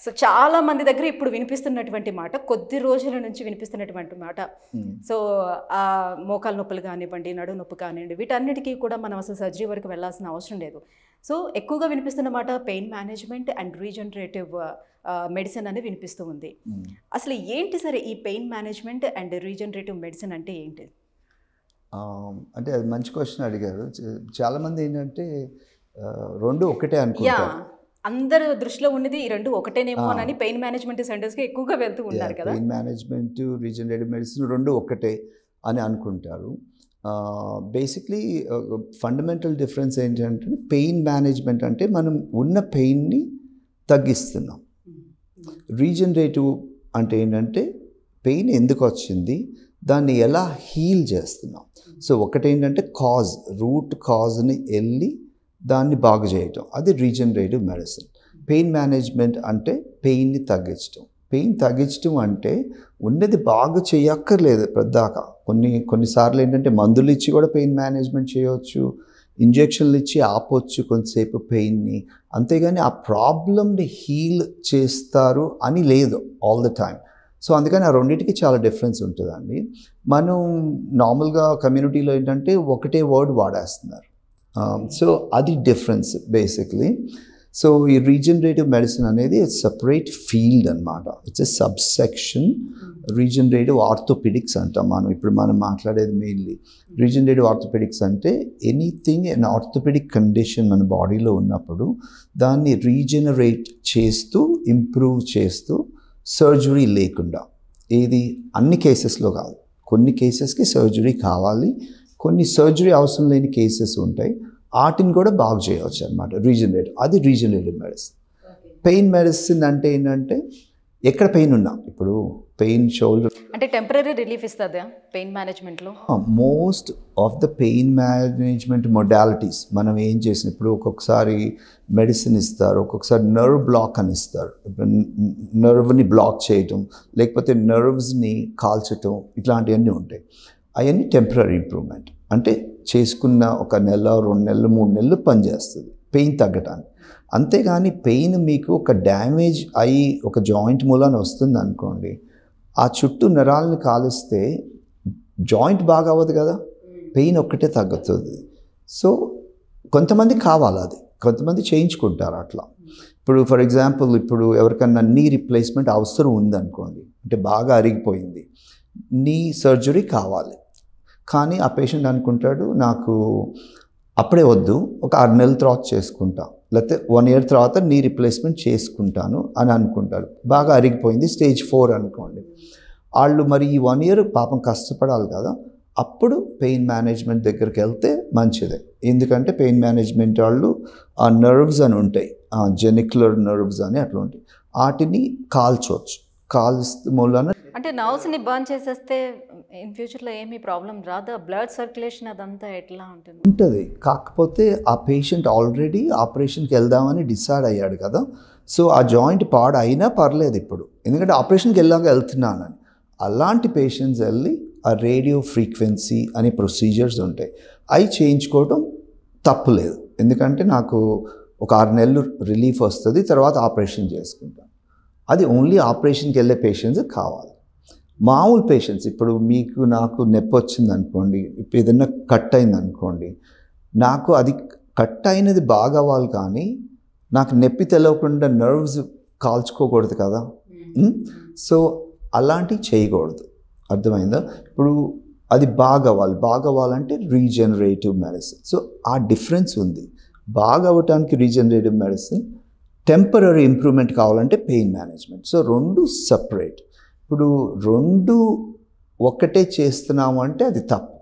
So చాలా మంది దగ్గర ఇప్పుడు వినిపిస్తున్నటువంటి మాట, కొద్ది రోజుల నుంచి వినిపిస్తున్నటువంటి మాట. సో మోకాలు నొప్పులు కానివ్వండి, నడుము నొప్పి కానివ్వండి, వీటన్నిటికీ కూడా మనం అసలు సర్జరీ వరకు వెళ్ళాల్సిన అవసరం లేదు. సో ఎక్కువగా వినిపిస్తున్న మాట pain management and regenerative medicine అనేది వినిపిస్తూ ఉంది. అసలు ఏంటి సరే ఈ pain management and regenerative medicine అంటే ఏంటి? అంటే అది మంచి క్వశ్చన్ అడిగారు. చాలామంది ఏంటంటే రెండు ఒకటే అనుకుంటారు. అందరు దృష్టిలో ఉన్నది ఈ రెండు ఒకటేనేమో అని పెయిన్ మేనేజ్మెంట్ సెంటర్స్కి ఎక్కువగా వెళ్తూ ఉన్నారు కదా. పెయిన్ మేనేజ్మెంట్, రీజనరేటివ్ మెడిసిన్ రెండు ఒకటే అని అనుకుంటారు. బేసిక్లీ ఫండమెంటల్ డిఫరెన్స్ ఏంటంటే పెయిన్ మేనేజ్మెంట్ అంటే మనం ఉన్న పెయిన్ని తగ్గిస్తున్నాం. రీజనరేటివ్ అంటే ఏంటంటే పెయిన్ ఎందుకు వచ్చింది, దాన్ని ఎలా హీల్ చేస్తున్నాం. సో ఒకటేంటంటే రూట్ కాజ్ని వెళ్ళి దాన్ని బాగు చేయటం, అది రీజనరేటివ్ మెడిసిన్. పెయిన్ మేనేజ్మెంట్ అంటే పెయిన్ని తగ్గించడం. పెయిన్ తగ్గించడం అంటే ఉన్నది బాగు చేయక్కర్లేదు పెద్దాక. కొన్నిసార్లు ఏంటంటే మందులు ఇచ్చి కూడా పెయిన్ మేనేజ్మెంట్ చేయవచ్చు, ఇంజెక్షన్లు ఇచ్చి ఆపొచ్చు కొంతసేపు పెయిన్ని. అంతేగాని ఆ ప్రాబ్లమ్ని హీల్ చేస్తారు అని లేదు ఆల్ ద టైమ్. సో అందుకని ఆ రెండింటికి చాలా డిఫరెన్స్ ఉంటుందండి. మనం నార్మల్గా కమ్యూనిటీలో ఏంటంటే ఒకటే వర్డ్ వాడేస్తున్నారు. సో అది డిఫరెన్స్ బేసిక్లీ. సో ఈ రీజనరేటివ్ మెడిసిన్ అనేది సెపరేట్ ఫీల్డ్ అనమాట. It's a subsection. Regenerative orthopaedics అంటాం మనం మాట్లాడేది మెయిన్లీ. రీజనరేటివ్ ఆర్థోపెడిక్స్ అంటే ఎనీథింగ్ ఎన్ ఆర్థోపెడిక్ కండిషన్ మన బాడీలో ఉన్నప్పుడు దాన్ని రీజనరేట్ చేస్తూ ఇంప్రూవ్ చేస్తూ, సర్జరీ లేకుండా. ఇది అన్ని కేసెస్లో కాదు, కొన్ని కేసెస్కి సర్జరీ కావాలి, కొన్ని సర్జరీ అవసరం లేని కేసెస్ ఉంటాయి, వాటిని కూడా బాగు చేయవచ్చు అనమాట. అది రీజనరేటివ్ మెడిసిన్. పెయిన్ మెడిసిన్ అంటే ఏంటంటే ఎక్కడ పెయిన్ ఉన్నా, ఇప్పుడు పెయిన్ షోల్డర్ అంటే టెంపరరీ రిలీఫ్ ఇస్తుందా పెయిన్ మేనేజ్మెంట్లో? Most of the pain management modalities మనం ఏం చేసిన, ఇప్పుడు ఒక్కొక్కసారి మెడిసిన్ ఇస్తారు, ఒక్కొక్కసారి నర్వ్ బ్లాక్ అని ఇస్తారు. నర్వ్ని బ్లాక్ చేయటం, లేకపోతే నర్వ్స్ని కాల్చటం, ఇట్లాంటివన్నీ ఉంటాయి. అవన్నీ టెంపరరీ ఇంప్రూవ్మెంట్. అంటే చేసుకున్న 1 నెల, 2 నెలలు, 3 నెలలు పనిచేస్తుంది పెయిన్ తగ్గటానికి. అంతేగాని పెయిన్ మీకు ఒక డ్యామేజ్ అయ్యి ఒక జాయింట్ మూలాన వస్తుంది అనుకోండి, ఆ చుట్టూ నరాలని కాలిస్తే జాయింట్ బాగా అవ్వదు కదా, పెయిన్ ఒక్కటే తగ్గుతుంది. సో కొంతమంది కావాలి, అది కొంతమంది చేయించుకుంటారు అట్లా. ఇప్పుడు ఫర్ ఎగ్జాంపుల్, ఇప్పుడు ఎవరికన్నా నీ రీప్లేస్మెంట్ అవసరం ఉందనుకోండి, అంటే బాగా అరిగిపోయింది, నీ సర్జరీ కావాలి, కానీ ఆ పేషెంట్ అనుకుంటాడు నాకు అప్పుడే వద్దు, ఒక 6 నెలల తర్వాత చేసుకుంటా, లేకపోతే 1 year తర్వాత నీ రీప్లేస్మెంట్ చేసుకుంటాను అని అనుకుంటారు. బాగా అరిగిపోయింది, స్టేజ్ 4 అనుకోండి. వాళ్ళు మరి ఈ 1 year పాపం కష్టపడాలి కదా, అప్పుడు పెయిన్ మేనేజ్మెంట్ దగ్గరికి వెళ్తే మంచిదే. ఎందుకంటే పెయిన్ మేనేజ్మెంట్ వాళ్ళు ఆ నర్వ్స్ అని ఉంటాయి, జెనిక్యులర్ నర్వ్స్ అని అట్లా ఉంటాయి, వాటిని కాల్చవచ్చు. కాల్స్ మూలన అంటే నర్వ్స్ని బర్న్ చేసేస్తే ఇన్ ఫ్యూచర్లో ఏమీ ప్రాబ్లం రాదా? బ్లడ్ సర్క్యులేషన్ అదంతా ఎట్లా ఉంటుంది. కాకపోతే ఆ పేషెంట్ ఆల్రెడీ ఆపరేషన్కి వెళ్దామని డిసైడ్ అయ్యాడు కదా, సో ఆ జాయింట్ పాడు అయినా పర్లేదు ఇప్పుడు, ఎందుకంటే ఆపరేషన్కి వెళ్తున్నానని. అలాంటి పేషెంట్స్ వెళ్ళి ఆ రేడియో ఫ్రీక్వెన్సీ అనే ప్రొసీజర్స్ ఉంటాయి, అవి చేయించుకోవటం తప్పులేదు. ఎందుకంటే నాకు ఒక 6 నెలలు రిలీఫ్ వస్తుంది, తర్వాత ఆపరేషన్ చేసుకుంటాను. అది ఓన్లీ ఆపరేషన్కి వెళ్ళే పేషెంట్స్ కావాలి. మామూలు పేషెంట్స్, ఇప్పుడు మీకు నాకు నొప్పి వచ్చింది అనుకోండి, ఇప్పుడు ఏదైనా కట్ అయింది అనుకోండి, నాకు అది కట్ అయినది బాగా అవ్వాలి, కానీ నాకు నొప్పి తెలియకుండా నర్వ్స్ కాల్చుకోకూడదు కదా. సో అలాంటివి చేయకూడదు, అర్థమైందా? ఇప్పుడు అది బాగా అవ్వాలంటే రీజనరేటివ్ మెడిసిన్. సో ఆ డిఫరెన్స్ ఉంది. బాగా అవ్వటానికి రీజనరేటివ్ మెడిసిన్, టెంపరరీ ఇంప్రూవ్మెంట్ కావాలంటే పెయిన్ మేనేజ్మెంట్. సో రెండు సపరేట్. ఇప్పుడు రెండు ఒక్కటే చేస్తున్నాము అంటే అది తప్పు.